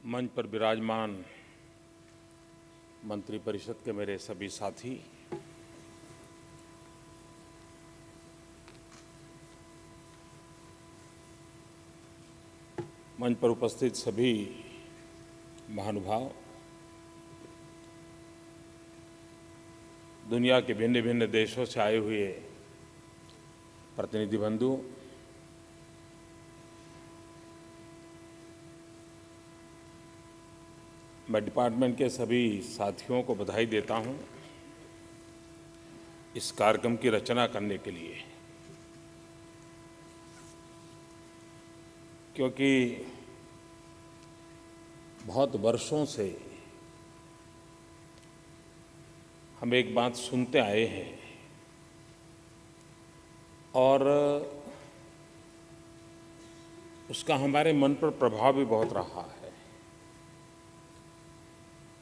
मंच पर विराजमान मंत्रिपरिषद के मेरे सभी साथी, मंच पर उपस्थित सभी महानुभाव, दुनिया के भिन्न भिन्न देशों से आए हुए प्रतिनिधि बंधु, मैं डिपार्टमेंट के सभी साथियों को बधाई देता हूं इस कार्यक्रम की रचना करने के लिए, क्योंकि बहुत वर्षों से हम एक बात सुनते आए हैं और उसका हमारे मन पर प्रभाव भी बहुत रहा है।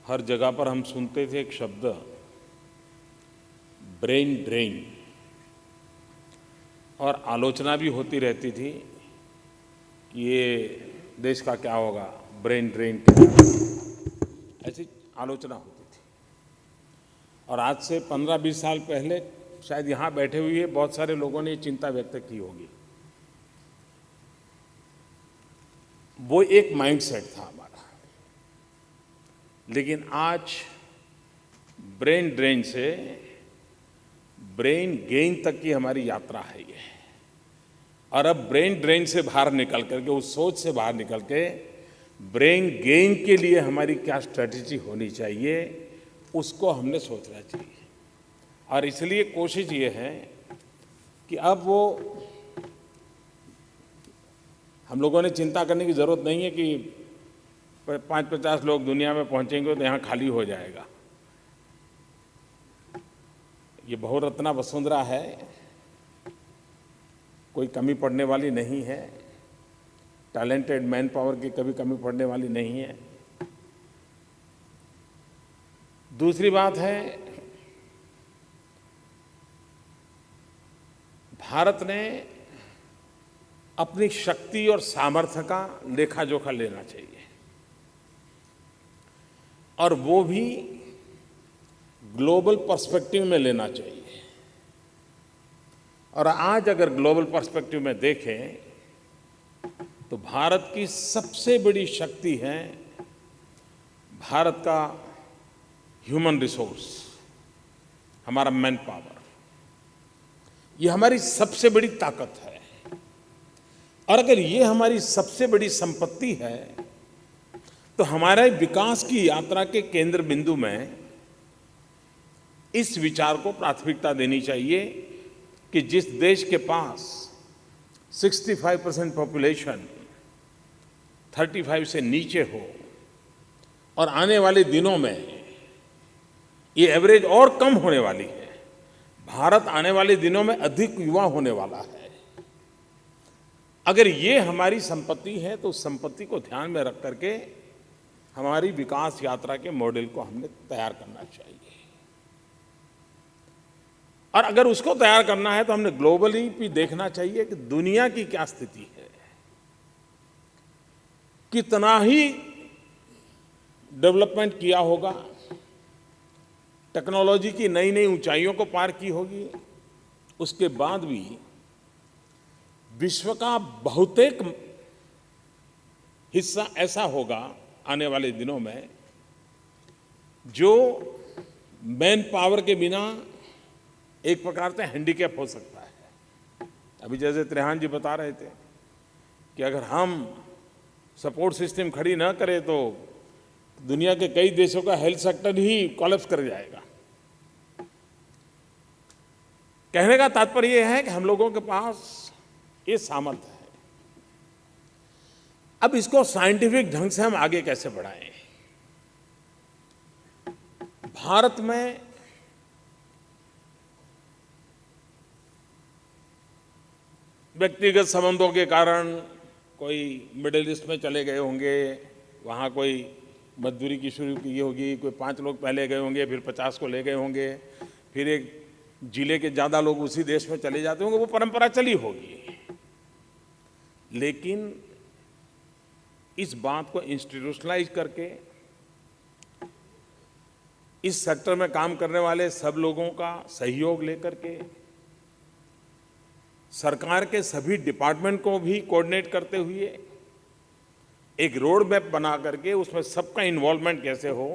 हर जगह पर हम सुनते थे एक शब्द ब्रेन ड्रेन, और आलोचना भी होती रहती थी कि ये देश का क्या होगा, ब्रेन ड्रेन क्या, ऐसी आलोचना होती थी। और आज से 15-20 साल पहले शायद यहाँ बैठे हुए बहुत सारे लोगों ने ये चिंता व्यक्त की होगी। वो एक माइंडसेट था हमारा, लेकिन आज ब्रेन ड्रेन से ब्रेन गेन तक की हमारी यात्रा है ये। और अब ब्रेन ड्रेन से बाहर निकल करके, उस सोच से बाहर निकल के ब्रेन गेन के लिए हमारी क्या स्ट्रेटजी होनी चाहिए, उसको हमने सोचना चाहिए। और इसलिए कोशिश ये है कि अब वो हम लोगों ने चिंता करने की ज़रूरत नहीं है कि 5-50 लोग दुनिया में पहुंचेंगे तो यहाँ खाली हो जाएगा। ये बहुरत्ना वसुंधरा है, कोई कमी पड़ने वाली नहीं है, टैलेंटेड मैन पावर की कभी कमी पड़ने वाली नहीं है। दूसरी बात है, भारत ने अपनी शक्ति और सामर्थ्य का लेखा जोखा लेना चाहिए, और वो भी ग्लोबल पर्सपेक्टिव में लेना चाहिए। और आज अगर ग्लोबल पर्सपेक्टिव में देखें तो भारत की सबसे बड़ी शक्ति है भारत का ह्यूमन रिसोर्स, हमारा मैन पावर। ये हमारी सबसे बड़ी ताकत है। और अगर ये हमारी सबसे बड़ी संपत्ति है तो हमारे विकास की यात्रा के केंद्र बिंदु में इस विचार को प्राथमिकता देनी चाहिए कि जिस देश के पास 65% पॉपुलेशन 35 से नीचे हो, और आने वाले दिनों में ये एवरेज और कम होने वाली है, भारत आने वाले दिनों में अधिक युवा होने वाला है। अगर ये हमारी संपत्ति है तो उस संपत्ति को ध्यान में रख करके हमारी विकास यात्रा के मॉडल को हमने तैयार करना चाहिए। और अगर उसको तैयार करना है तो हमने ग्लोबली भी देखना चाहिए कि दुनिया की क्या स्थिति है, कितना ही डेवलपमेंट किया होगा, टेक्नोलॉजी की नई नई ऊंचाइयों को पार की होगी, उसके बाद भी विश्व का बहुतेक हिस्सा ऐसा होगा आने वाले दिनों में जो मैन पावर के बिना एक प्रकार से हैंडीकैप हो सकता है। अभी जैसे त्रेहान जी बता रहे थे कि अगर हम सपोर्ट सिस्टम खड़ी ना करें तो दुनिया के कई देशों का हेल्थ सेक्टर ही कोलैप्स कर जाएगा। कहने का तात्पर्य यह है कि हम लोगों के पास ये सामर्थ्य है। अब इसको साइंटिफिक ढंग से हम आगे कैसे बढ़ाएं? भारत में व्यक्तिगत संबंधों के कारण कोई मिडिल ईस्ट में चले गए होंगे, वहाँ कोई मजदूरी की शुरू की होगी, कोई 5 लोग पहले गए होंगे, फिर 50 को ले गए होंगे, फिर एक जिले के ज़्यादा लोग उसी देश में चले जाते होंगे, वो परंपरा चली होगी। लेकिन इस बात को इंस्टीट्यूशनलाइज करके इस सेक्टर में काम करने वाले सब लोगों का सहयोग लेकर के सरकार के सभी डिपार्टमेंट को भी कोऑर्डिनेट करते हुए एक रोड मैप बना करके उसमें सबका इन्वॉल्वमेंट कैसे हो,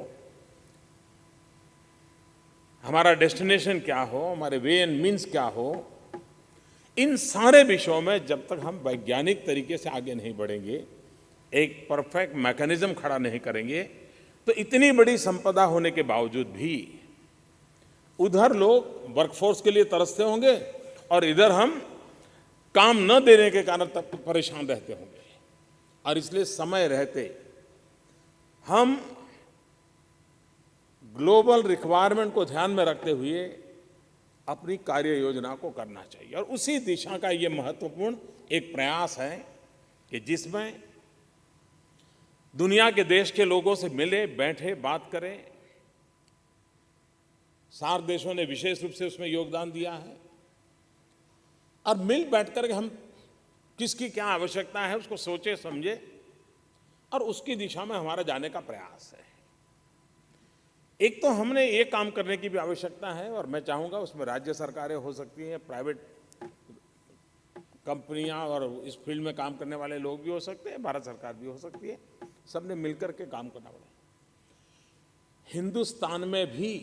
हमारा डेस्टिनेशन क्या हो, हमारे वे एंड मीन्स क्या हो, इन सारे विषयों में जब तक हम वैज्ञानिक तरीके से आगे नहीं बढ़ेंगे, एक परफेक्ट मैकेनिज्म खड़ा नहीं करेंगे, तो इतनी बड़ी संपदा होने के बावजूद भी उधर लोग वर्कफोर्स के लिए तरसते होंगे और इधर हम काम न देने के कारण तब परेशान रहते होंगे। और इसलिए समय रहते हम ग्लोबल रिक्वायरमेंट को ध्यान में रखते हुए अपनी कार्य योजना को करना चाहिए। और उसी दिशा का ये महत्वपूर्ण एक प्रयास है कि जिसमें दुनिया के देश के लोगों से मिले, बैठे, बात करें। सार्क देशों ने विशेष रूप से उसमें योगदान दिया है और मिल बैठ कर हम किसकी क्या आवश्यकता है उसको सोचे समझे और उसकी दिशा में हमारा जाने का प्रयास है। एक तो हमने ये काम करने की भी आवश्यकता है और मैं चाहूँगा उसमें राज्य सरकारें हो सकती हैं, प्राइवेट कंपनियां और इस फील्ड में काम करने वाले लोग भी हो सकते हैं, भारत सरकार भी हो सकती है, सबने मिलकर के काम करना पड़ेगा। हिंदुस्तान में भी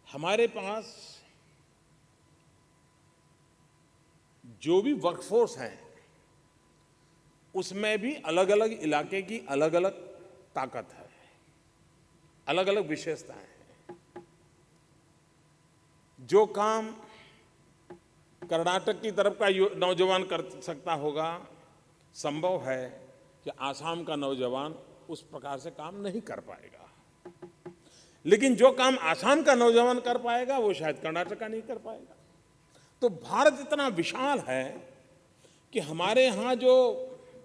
हमारे पास जो भी वर्कफोर्स है उसमें भी अलग अलग इलाके की अलग अलग ताकत है, अलग अलग विशेषताएं हैं। जो काम कर्नाटक की तरफ का नौजवान कर सकता होगा, संभव है कि आसाम का नौजवान उस प्रकार से काम नहीं कर पाएगा। लेकिन जो काम आसाम का नौजवान कर पाएगा वो शायद कर्नाटक का नहीं कर पाएगा। तो भारत इतना विशाल है कि हमारे यहाँ जो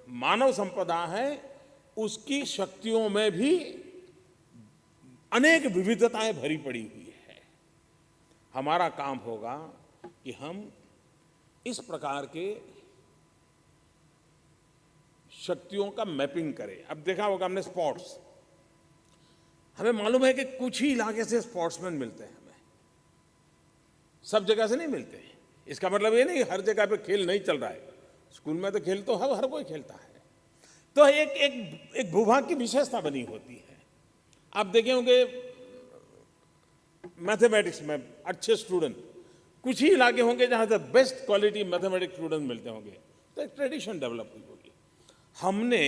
मानव संपदा है उसकी शक्तियों में भी अनेक विविधताएं भरी पड़ी हुई है। हमारा काम होगा कि हम इस प्रकार के शक्तियों का मैपिंग करें। अब देखा होगा हमने स्पोर्ट्स, हमें मालूम है कि कुछ ही इलाके से स्पोर्ट्समैन मिलते हैं, हमें सब जगह से नहीं मिलते हैं। इसका मतलब ये नहीं हर जगह पे खेल नहीं चल रहा है, स्कूल में तो खेल तो हर कोई खेलता है। तो एक भूभाग की विशेषता बनी होती है। आप देखे होंगे मैथमेटिक्स में अच्छे स्टूडेंट कुछ ही इलाके होंगे जहां से बेस्ट क्वालिटी मैथमेटिक्स स्टूडेंट मिलते होंगे, तो एक ट्रेडिशन डेवलप हुई होगी। हमने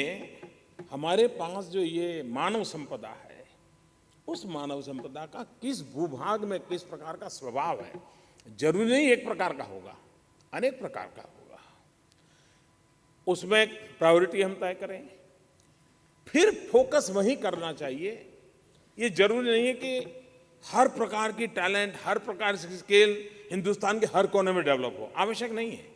हमारे पास जो ये मानव संपदा है, उस मानव संपदा का किस भूभाग में किस प्रकार का स्वभाव है, जरूरी नहीं एक प्रकार का होगा, अनेक प्रकार का होगा। उसमें प्रायोरिटी हम तय करें, फिर फोकस वहीं करना चाहिए। ये जरूरी नहीं है कि हर प्रकार की टैलेंट, हर प्रकार की स्किल हिंदुस्तान के हर कोने में डेवलप हो, आवश्यक नहीं है।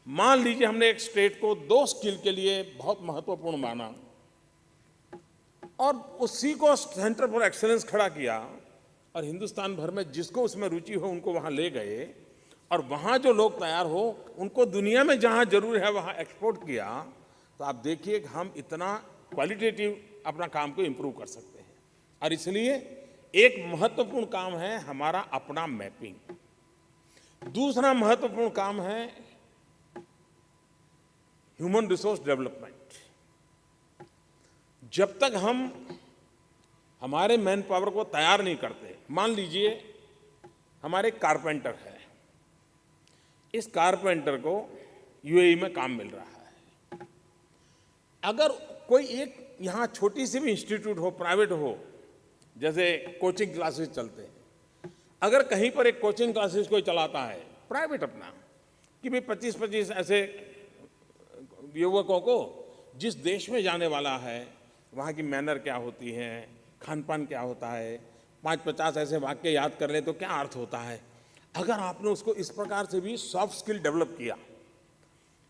मान लीजिए हमने एक स्टेट को 2 स्किल के लिए बहुत महत्वपूर्ण माना और उसी को सेंटर फॉर एक्सीलेंस खड़ा किया और हिंदुस्तान भर में जिसको उसमें रुचि हो उनको वहां ले गए और वहां जो लोग तैयार हो उनको दुनिया में जहां जरूर है वहां एक्सपोर्ट किया, तो आप देखिए कि हम इतना क्वालिटेटिव अपना काम को इंप्रूव कर सकते हैं। और इसलिए एक महत्वपूर्ण काम है हमारा अपना मैपिंग। दूसरा महत्वपूर्ण काम है ह्यूमन रिसोर्स डेवलपमेंट। जब तक हम हमारे मैन पावर को तैयार नहीं करते, मान लीजिए हमारे कारपेंटर है, इस कारपेंटर को यूएई में काम मिल रहा है। अगर कोई एक यहां छोटी सी भी इंस्टीट्यूट हो, प्राइवेट हो, जैसे कोचिंग क्लासेस चलते हैं, अगर कहीं पर एक कोचिंग क्लासेस कोई चलाता है प्राइवेट अपना, कि भाई 25-25 ऐसे युवकों को जिस देश में जाने वाला है वहाँ की मैनर क्या होती है, खान पान क्या होता है, 5-50 ऐसे वाक्य याद कर लें तो क्या अर्थ होता है। अगर आपने उसको इस प्रकार से भी सॉफ्ट स्किल डेवलप किया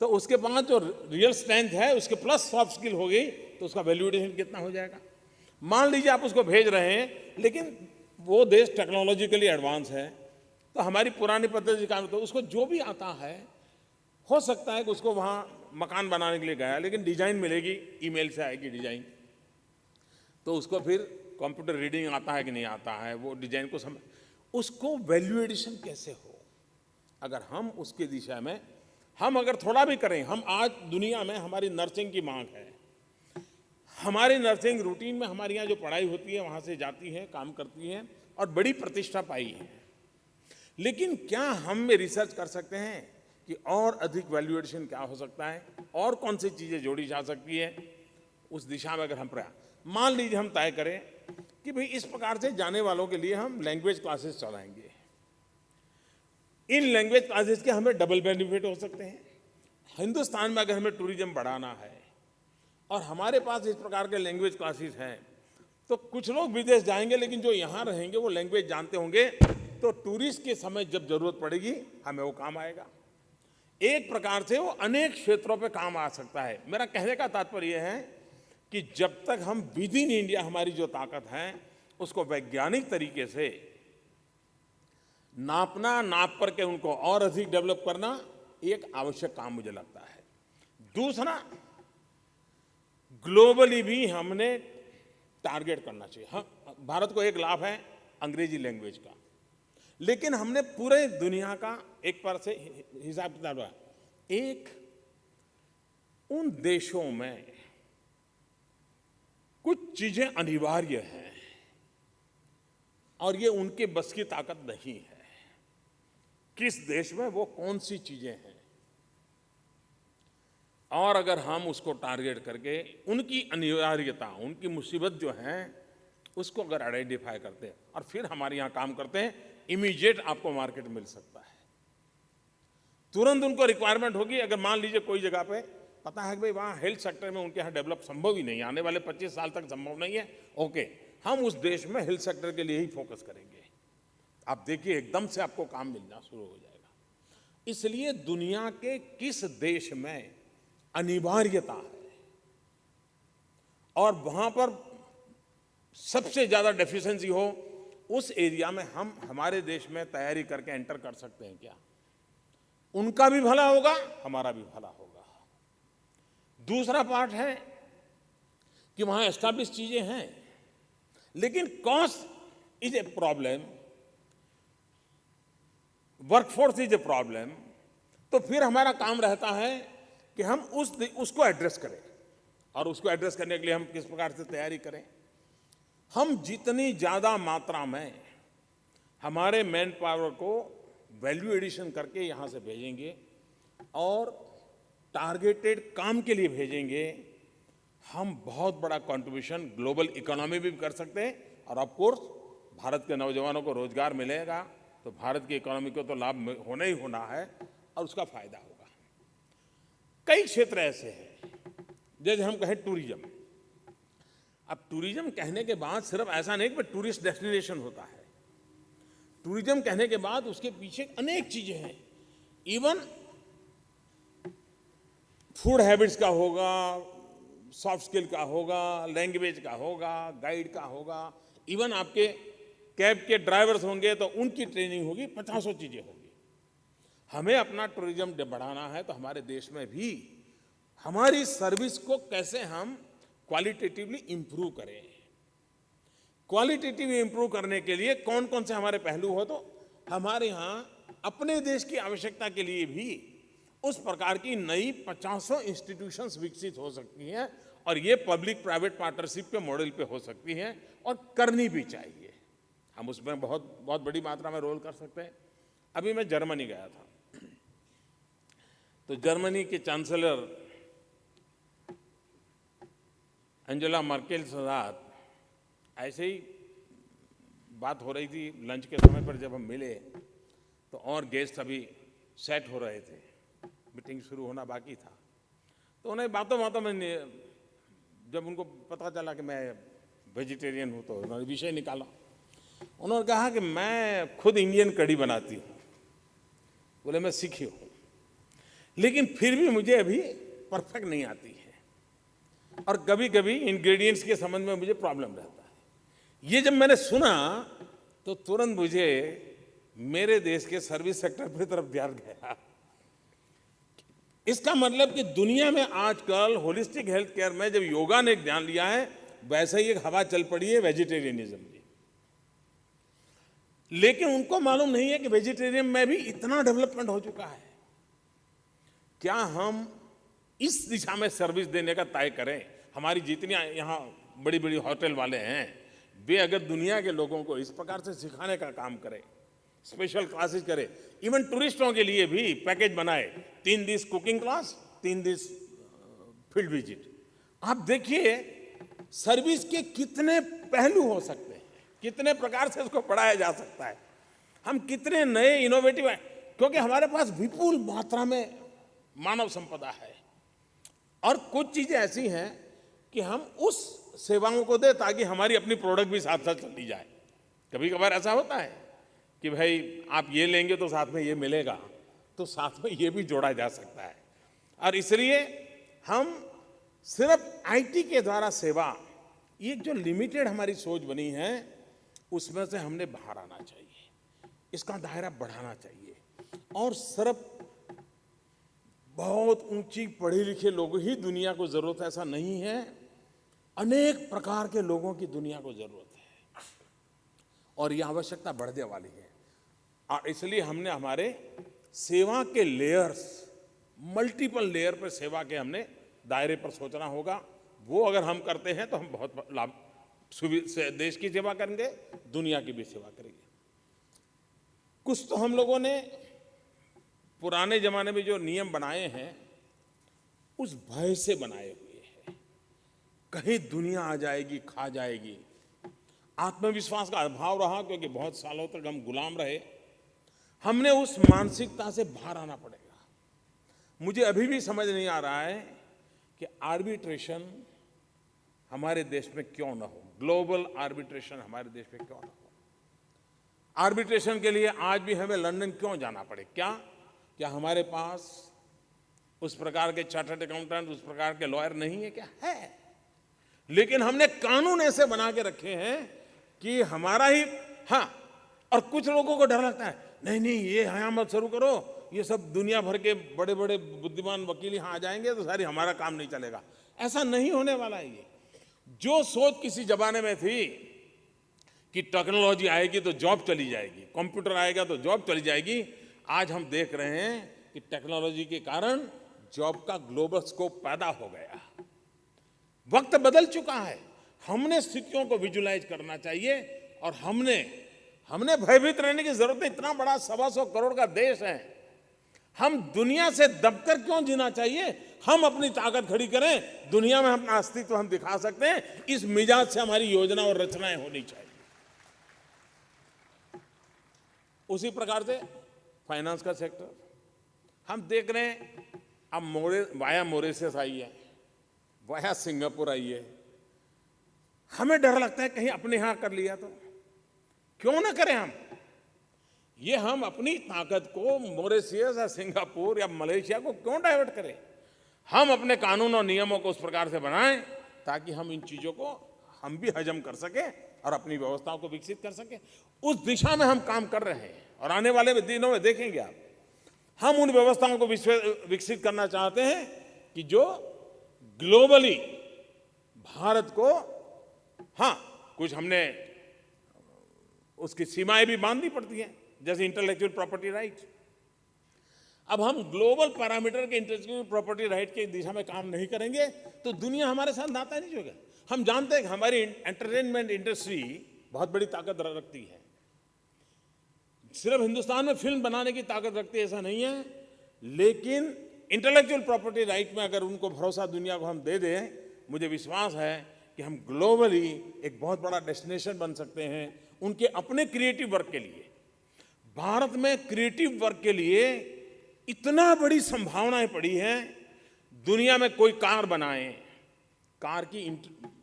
तो उसके बाद जो रियल स्ट्रेंथ है उसके प्लस सॉफ्ट स्किल हो गई तो उसका वैल्यूएशन कितना हो जाएगा। मान लीजिए आप उसको भेज रहे हैं लेकिन वो देश टेक्नोलॉजिकली एडवांस है, तो हमारी पुरानी पद्धति का तो उसको जो भी आता है हो सकता है कि उसको वहाँ मकान बनाने के लिए गया, लेकिन डिजाइन मिलेगी, ईमेल से आएगी डिजाइन, तो उसको फिर कंप्यूटर रीडिंग आता है कि नहीं आता है, वो डिजाइन को समझ, उसको वैल्यू एडिशन कैसे हो। अगर हम उसकी दिशा में हम अगर थोड़ा भी करें, हम आज दुनिया में हमारी नर्सिंग की मांग है, हमारी नर्सिंग रूटीन में हमारे यहाँ जो पढ़ाई होती है वहाँ से जाती है, काम करती है और बड़ी प्रतिष्ठा पाई है। लेकिन क्या हम में रिसर्च कर सकते हैं कि और अधिक वैल्यू एडिशन क्या हो सकता है, और कौन सी चीज़ें जोड़ी जा सकती है। उस दिशा में अगर हम प्रयास, मान लीजिए हम तय करें कि भाई इस प्रकार से जाने वालों के लिए हम लैंग्वेज क्लासेस चलाएंगे, इन लैंग्वेज क्लासेस के हमें डबल बेनिफिट हो सकते हैं। हिंदुस्तान में अगर हमें टूरिज्म बढ़ाना है और हमारे पास इस प्रकार के लैंग्वेज क्लासेस हैं, तो कुछ लोग विदेश जाएंगे, लेकिन जो यहाँ रहेंगे वो लैंग्वेज जानते होंगे, तो टूरिस्ट के समय जब जरूरत पड़ेगी हमें वो काम आएगा। एक प्रकार से वो अनेक क्षेत्रों पे काम आ सकता है। मेरा कहने का तात्पर्य है कि जब तक हम विद इन इंडिया हमारी जो ताकत है उसको वैज्ञानिक तरीके से नापना, नाप करके उनको और अधिक डेवलप करना एक आवश्यक काम मुझे लगता है। दूसरा, ग्लोबली भी हमने टारगेट करना चाहिए। हम, भारत को एक लाभ है अंग्रेजी लैंग्वेज का, लेकिन हमने पूरे दुनिया का एक पर से हिसाब किताब, एक उन देशों में कुछ चीजें अनिवार्य हैं और ये उनके बस की ताकत नहीं है। किस देश में वो कौन सी चीजें हैं, और अगर हम उसको टारगेट करके उनकी अनिवार्यता, उनकी मुसीबत जो है उसको अगर आइडेंटिफाई करते हैं और फिर हमारे यहाँ काम करते हैं, इमीडिएट आपको मार्केट मिल सकता है। तुरंत उनको रिक्वायरमेंट होगी। अगर मान लीजिए कोई जगह पे पता है कि भाई वहाँ हेल्थ सेक्टर में उनके यहाँ डेवलप संभव ही नहीं, आने वाले 25 साल तक संभव नहीं है, ओके, हम उस देश में हेल्थ सेक्टर के लिए ही फोकस करेंगे। आप देखिए एकदम से आपको काम मिलना शुरू हो जाएगा। इसलिए दुनिया के किस देश में अनिवार्यता है और वहां पर सबसे ज्यादा डेफिशिएंसी हो, उस एरिया में हम हमारे देश में तैयारी करके एंटर कर सकते हैं क्या? उनका भी भला होगा, हमारा भी भला होगा। दूसरा पार्ट है कि वहां एस्टैब्लिश चीजें हैं, लेकिन cost is a problem, workforce is a problem. तो फिर हमारा काम रहता है कि हम उसको एड्रेस करें, और उसको एड्रेस करने के लिए हम किस प्रकार से तैयारी करें। हम जितनी ज़्यादा मात्रा में हमारे मैन पावर को वैल्यू एडिशन करके यहाँ से भेजेंगे और टारगेटेड काम के लिए भेजेंगे, हम बहुत बड़ा कंट्रीब्यूशन ग्लोबल इकोनॉमी भी कर सकते हैं। और ऑफ कोर्स भारत के नौजवानों को रोजगार मिलेगा तो भारत की इकोनॉमी को तो लाभ होना ही होना है और उसका फायदा होगा। कई क्षेत्र ऐसे हैं, जैसे हम कहें टूरिज्म। अब टूरिज्म कहने के बाद सिर्फ ऐसा नहीं कि टूरिस्ट डेस्टिनेशन होता है। टूरिज्म कहने के बाद उसके पीछे अनेक चीजें हैं। इवन फूड हैबिट्स का होगा, सॉफ्ट स्किल का होगा, लैंग्वेज का होगा, गाइड का होगा, इवन आपके कैब के ड्राइवर्स होंगे तो उनकी ट्रेनिंग होगी, 50 चीजें होगी। हमें अपना टूरिज्म बढ़ाना है तो हमारे देश में भी हमारी सर्विस को कैसे हम क्वालिटेटिवली इंप्रूव करें। क्वालिटेटिव इंप्रूव करने के लिए कौन कौन से हमारे पहलू हो, तो हमारे यहाँ अपने देश की आवश्यकता के लिए भी उस प्रकार की नई 50 इंस्टीट्यूशंस विकसित हो सकती हैं, और ये पब्लिक प्राइवेट पार्टनरशिप के मॉडल पे हो सकती हैं और करनी भी चाहिए। हम उसमें बहुत बहुत बड़ी मात्रा में रोल कर सकते हैं। अभी मैं जर्मनी गया था, तो जर्मनी के चांसलर एंजेला मर्केल के साथ ऐसे ही बात हो रही थी। लंच के समय पर जब हम मिले तो और गेस्ट अभी सेट हो रहे थे, मीटिंग शुरू होना बाकी था। तो उन्हें बातों बातों में जब उनको पता चला कि मैं वेजिटेरियन हूँ तो उन्होंने विषय निकाला। उन्होंने कहा कि मैं खुद इंडियन कढ़ी बनाती हूँ। बोले मैं सीखी हूँ, लेकिन फिर भी मुझे अभी परफेक्ट नहीं आती है, और कभी कभी इंग्रेडिएंट्स के संबंध में मुझे प्रॉब्लम रहता है। ये जब मैंने सुना तो तुरंत मुझे मेरे देश के सर्विस सेक्टर की तरफ ध्यान गया। इसका मतलब कि दुनिया में आजकल होलिस्टिक हेल्थ केयर में जब योगा ने ध्यान लिया है, वैसे ही एक हवा चल पड़ी है वेजिटेरियनिज्म की। लेकिन उनको मालूम नहीं है कि वेजिटेरियन में भी इतना डेवलपमेंट हो चुका है। क्या हम इस दिशा में सर्विस देने का तय करें? हमारी जितनी यहाँ बड़ी बड़ी होटल वाले हैं, वे अगर दुनिया के लोगों को इस प्रकार से सिखाने का काम करें, स्पेशल क्लासेस करें, इवन टूरिस्टों के लिए भी पैकेज बनाए, 3 दिन कुकिंग क्लास, 3 दिन फील्ड विजिट। आप देखिए सर्विस के कितने पहलू हो सकते हैं, कितने प्रकार से उसको पढ़ाया जा सकता है। हम कितने नए इनोवेटिव हैं, क्योंकि हमारे पास विपुल मात्रा में मानव संपदा है। और कुछ चीजें ऐसी हैं कि हम उस सेवाओं को दें ताकि हमारी अपनी प्रोडक्ट भी साथ साथ चलती जाए। कभी कभार ऐसा होता है कि भाई आप ये लेंगे तो साथ में ये मिलेगा, तो साथ में ये भी जोड़ा जा सकता है। और इसलिए हम सिर्फ आईटी के द्वारा सेवा, ये जो लिमिटेड हमारी सोच बनी है, उसमें से हमने बाहर आना चाहिए, इसका दायरा बढ़ाना चाहिए। और सिर्फ बहुत ऊंची पढ़े लिखे लोगों ही दुनिया को जरूरत है ऐसा नहीं है, अनेक प्रकार के लोगों की दुनिया को जरूरत है और यह आवश्यकता बढ़ने वाली है। और इसलिए हमने हमारे सेवा के लेयर्स, मल्टीपल लेयर पर सेवा के हमने दायरे पर सोचना होगा। वो अगर हम करते हैं तो हम बहुत लाभ से देश की सेवा करेंगे, दुनिया की भी सेवा करेंगे। कुछ तो हम लोगों ने पुराने जमाने में जो नियम बनाए हैं उस भय से बनाए हुए हैं, कहीं दुनिया आ जाएगी, खा जाएगी। आत्मविश्वास का अभाव रहा, क्योंकि बहुत सालों तक हम गुलाम रहे। हमने उस मानसिकता से बाहर आना पड़ेगा। मुझे अभी भी समझ नहीं आ रहा है कि आर्बिट्रेशन हमारे देश में क्यों ना हो, ग्लोबल आर्बिट्रेशन हमारे देश में क्यों ना हो। आर्बिट्रेशन के लिए आज भी हमें लंदन क्यों जाना पड़े? क्या हमारे पास उस प्रकार के चार्टर्ड अकाउंटेंट, उस प्रकार के लॉयर नहीं है? क्या है। लेकिन हमने कानून ऐसे बना के रखे हैं कि हमारा ही, हाँ, और कुछ लोगों को डर लगता है, नहीं नहीं ये यहाँ मत शुरू करो, ये सब दुनिया भर के बड़े बड़े बुद्धिमान वकील यहाँ आ जाएंगे तो सारी हमारा काम नहीं चलेगा। ऐसा नहीं होने वाला है। ये जो सोच किसी जमाने में थी कि टेक्नोलॉजी आएगी तो जॉब चली जाएगी, कंप्यूटर आएगा तो जॉब चली जाएगी, आज हम देख रहे हैं कि टेक्नोलॉजी के कारण जॉब का ग्लोबल स्कोप पैदा हो गया। वक्त बदल चुका है। हमने स्थितियों को विजुलाइज करना चाहिए और हमने भयभीत रहने की जरूरत नहीं। इतना बड़ा 125 करोड़ का देश है, हम दुनिया से दबकर क्यों जीना चाहिए? हम अपनी ताकत खड़ी करें, दुनिया में अपना अस्तित्व हम दिखा सकते हैं। इस मिजाज से हमारी योजना और रचनाएं होनी चाहिए। उसी प्रकार से फाइनेंस का सेक्टर हम देख रहे हैं, अब वाया मॉरिशस आई है, वाया सिंगापुर आई है। हमें डर लगता है कहीं अपने यहां कर लिया तो। क्यों ना करें हम अपनी ताकत को मॉरिशस या सिंगापुर या मलेशिया को क्यों डाइवर्ट करें? हम अपने कानून और नियमों को उस प्रकार से बनाएं ताकि हम इन चीजों को हम भी हजम कर सकें और अपनी व्यवस्थाओं को विकसित कर सकें। उस दिशा में हम काम कर रहे हैं और आने वाले दिनों में देखेंगे आप, हम उन व्यवस्थाओं को विकसित करना चाहते हैं कि जो ग्लोबली भारत को, हाँ, कुछ हमने उसकी सीमाएं भी बांधनी पड़ती हैं, जैसे इंटेलेक्चुअल प्रॉपर्टी राइट। अब हम ग्लोबल पैरामीटर के इंटेलेक्चुअल प्रॉपर्टी राइट की दिशा में काम नहीं करेंगे तो दुनिया हमारे साथ नाता नहीं जोड़ेगा। हम जानते हैं कि हमारी एंटरटेनमेंट इंडस्ट्री बहुत बड़ी ताकत रखती है। सिर्फ हिंदुस्तान में फिल्म बनाने की ताकत रखती है ऐसा नहीं है, लेकिन इंटेलेक्चुअल प्रॉपर्टी राइट में अगर उनको भरोसा दुनिया को हम दे दें, मुझे विश्वास है कि हम ग्लोबली एक बहुत बड़ा डेस्टिनेशन बन सकते हैं उनके अपने क्रिएटिव वर्क के लिए। भारत में क्रिएटिव वर्क के लिए इतना बड़ी संभावनाएं पड़ी हैं। दुनिया में कोई कार बनाए, कार की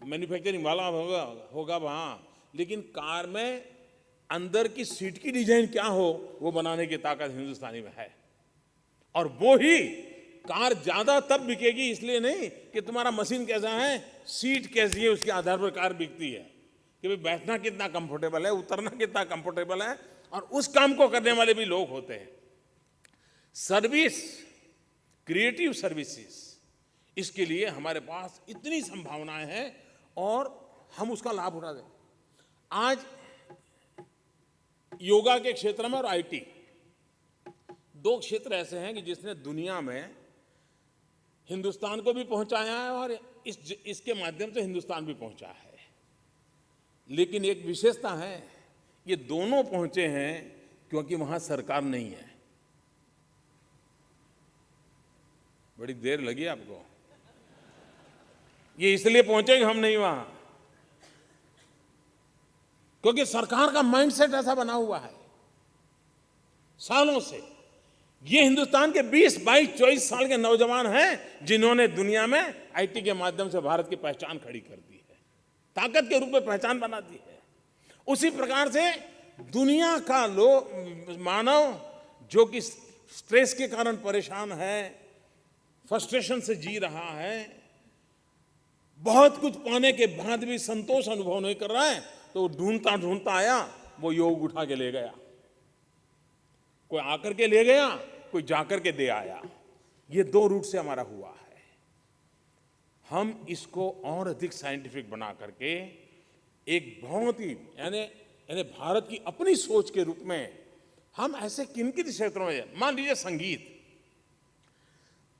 मैन्युफैक्चरिंग वाला होगा वहाँ, लेकिन कार में अंदर की सीट की डिजाइन क्या हो वो बनाने की ताकत हिंदुस्तानी में है। और वो ही कार ज्यादा तब बिकेगी इसलिए नहीं कि तुम्हारा मशीन कैसा है, सीट कैसी है, उसके आधार पर कार बिकती है कि भाई बैठना कितना कंफर्टेबल है, उतरना कितना कंफर्टेबल है, और उस काम को करने वाले भी लोग होते हैं। सर्विस क्रिएटिव सर्विसेज, इसके लिए हमारे पास इतनी संभावनाएं हैं और हम उसका लाभ उठा दें। आज योगा के क्षेत्र में और आईटी, दो क्षेत्र ऐसे हैं कि जिसने दुनिया में हिंदुस्तान को भी पहुंचाया है और इसके माध्यम से हिंदुस्तान भी पहुंचा है। लेकिन एक विशेषता है, ये दोनों पहुंचे हैं क्योंकि वहां सरकार नहीं है। बड़ी देर लगी आपको, ये इसलिए पहुंचे कि हम नहीं वहां, क्योंकि सरकार का माइंडसेट ऐसा बना हुआ है सालों से। ये हिंदुस्तान के 20, 22, 24 साल के नौजवान हैं जिन्होंने दुनिया में आईटी के माध्यम से भारत की पहचान खड़ी कर दी है, ताकत के रूप में पहचान बना दी है। उसी प्रकार से दुनिया का मानव जो कि स्ट्रेस के कारण परेशान है, फ्रस्ट्रेशन से जी रहा है, बहुत कुछ पाने के बाद भी संतोष अनुभव नहीं कर रहा है, तो ढूंढता ढूंढता आया, वो योग उठा के ले गया। कोई आकर के ले गया, कोई जाकर के दे आया। ये दो रूट से हमारा हुआ है। हम इसको और अधिक साइंटिफिक बना करके एक बहुत ही यानी भारत की अपनी सोच के रूप में हम ऐसे किन-किन क्षेत्रों में, मान लीजिए संगीत,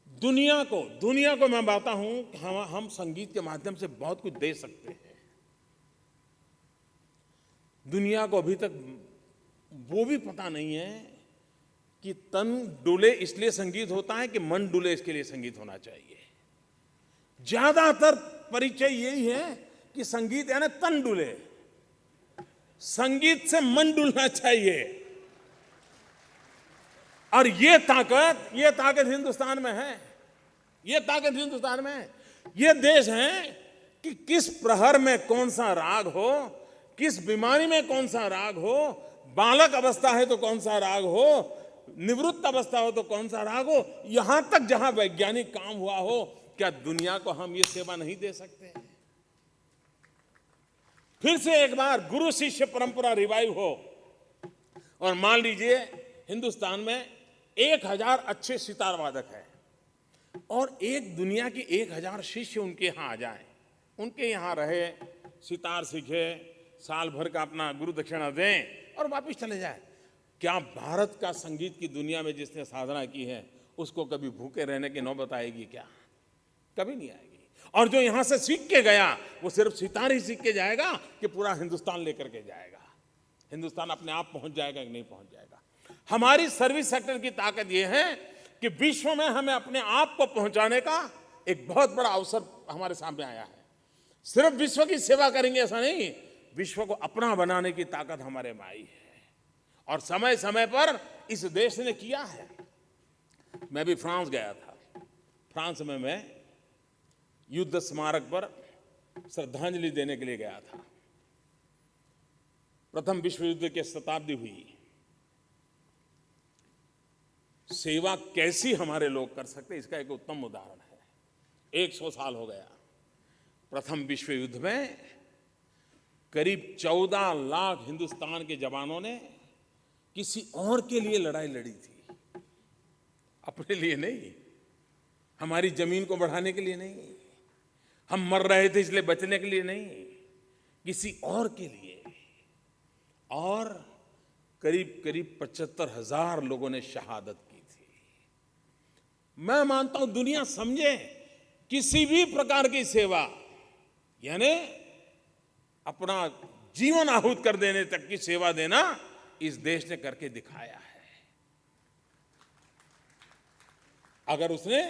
दुनिया को मैं बताता हूं कि हम संगीत के माध्यम से बहुत कुछ दे सकते हैं। दुनिया को अभी तक वो भी पता नहीं है कि तन डुले इसलिए संगीत होता है कि मन डुले इसके लिए संगीत होना चाहिए। ज्यादातर परिचय यही है कि संगीत यानी तन डुले, संगीत से मन डुलना चाहिए। और ये ताकत हिंदुस्तान में है, ये ताकत हिंदुस्तान में है। ये देश है कि किस प्रहर में कौन सा राग हो, किस बीमारी में कौन सा राग हो, बालक अवस्था है तो कौन सा राग हो, निवृत्त अवस्था हो तो कौन सा राग हो, यहां तक जहां वैज्ञानिक काम हुआ हो, क्या दुनिया को हम ये सेवा नहीं दे सकते? फिर से एक बार गुरु शिष्य परंपरा रिवाइव हो और मान लीजिए हिंदुस्तान में 1000 अच्छे सितार वादक हैं और दुनिया की 1000 शिष्य उनके यहां आ जाएं, उनके यहां रहे, सितार सीखे, साल भर का अपना गुरु दक्षिणा दें और वापस चले जाए। क्या भारत का संगीत की दुनिया में जिसने साधना की है उसको कभी भूखे रहने की नौबत आएगी? क्या कभी नहीं आएगी। और जो यहां से सीख के गया वो सिर्फ सितार ही सीख के जाएगा कि पूरा हिंदुस्तान लेकर के जाएगा? हिंदुस्तान अपने आप पहुंच जाएगा कि नहीं पहुंच जाएगा? हमारी सर्विस सेक्टर की ताकत यह है कि विश्व में हमें अपने आप को पहुंचाने का एक बहुत बड़ा अवसर हमारे सामने आया है। सिर्फ विश्व की सेवा करेंगे ऐसा नहीं, विश्व को अपना बनाने की ताकत हमारे में आई है और समय समय पर इस देश ने किया है। मैं भी फ्रांस गया था। फ्रांस में मैं युद्ध स्मारक पर श्रद्धांजलि देने के लिए गया था। प्रथम विश्व युद्ध की शताब्दी हुई। सेवा कैसी हमारे लोग कर सकते, इसका एक उत्तम उदाहरण है। 100 साल हो गया। प्रथम विश्व युद्ध में करीब 14 लाख हिंदुस्तान के जवानों ने किसी और के लिए लड़ाई लड़ी थी, अपने लिए नहीं, हमारी जमीन को बढ़ाने के लिए नहीं, हम मर रहे थे इसलिए बचने के लिए नहीं, किसी और के लिए। और करीब करीब 75,000 लोगों ने शहादत की थी। मैं मानता हूं दुनिया समझे किसी भी प्रकार की सेवा, यानी अपना जीवन आहूत कर देने तक की सेवा देना, इस देश ने करके दिखाया है। अगर उसने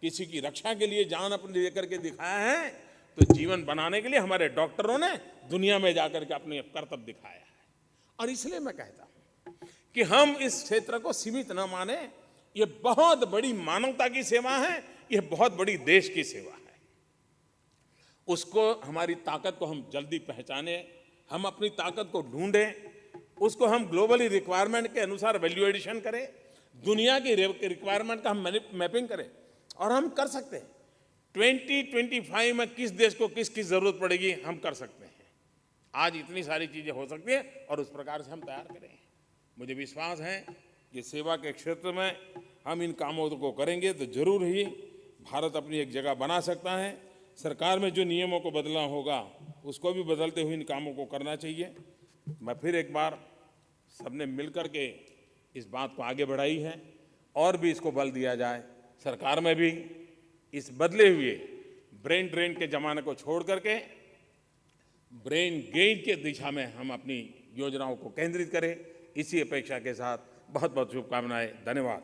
किसी की रक्षा के लिए जान अपनी लेकर के दिखाया है तो जीवन बनाने के लिए हमारे डॉक्टरों ने दुनिया में जाकर के अपने कर्तव्य दिखाया है। और इसलिए मैं कहता हूं कि हम इस क्षेत्र को सीमित न माने। ये बहुत बड़ी मानवता की सेवा है, ये बहुत बड़ी देश की सेवा है। उसको, हमारी ताकत को हम जल्दी पहचाने, हम अपनी ताकत को ढूंढें, उसको हम ग्लोबली रिक्वायरमेंट के अनुसार वैल्यू एडिशन करें, दुनिया की रिक्वायरमेंट का हम मैपिंग करें। और हम कर सकते हैं। 2025 में किस देश को किसकी जरूरत पड़ेगी हम कर सकते हैं। आज इतनी सारी चीजें हो सकती हैं और उस प्रकार से हम तैयार करें। मुझे विश्वास है ये सेवा के क्षेत्र में हम इन कामों को करेंगे तो जरूर ही भारत अपनी एक जगह बना सकता है। सरकार में जो नियमों को बदलना होगा उसको भी बदलते हुए इन कामों को करना चाहिए। मैं फिर एक बार सबने मिलकर के इस बात को आगे बढ़ाई है और भी इसको बल दिया जाए। सरकार में भी इस बदले हुए ब्रेन ड्रेन के ज़माने को छोड़ करके ब्रेन गेन के दिशा में हम अपनी योजनाओं को केंद्रित करें। इसी अपेक्षा के साथ बहुत बहुत शुभकामनाएं। धन्यवाद।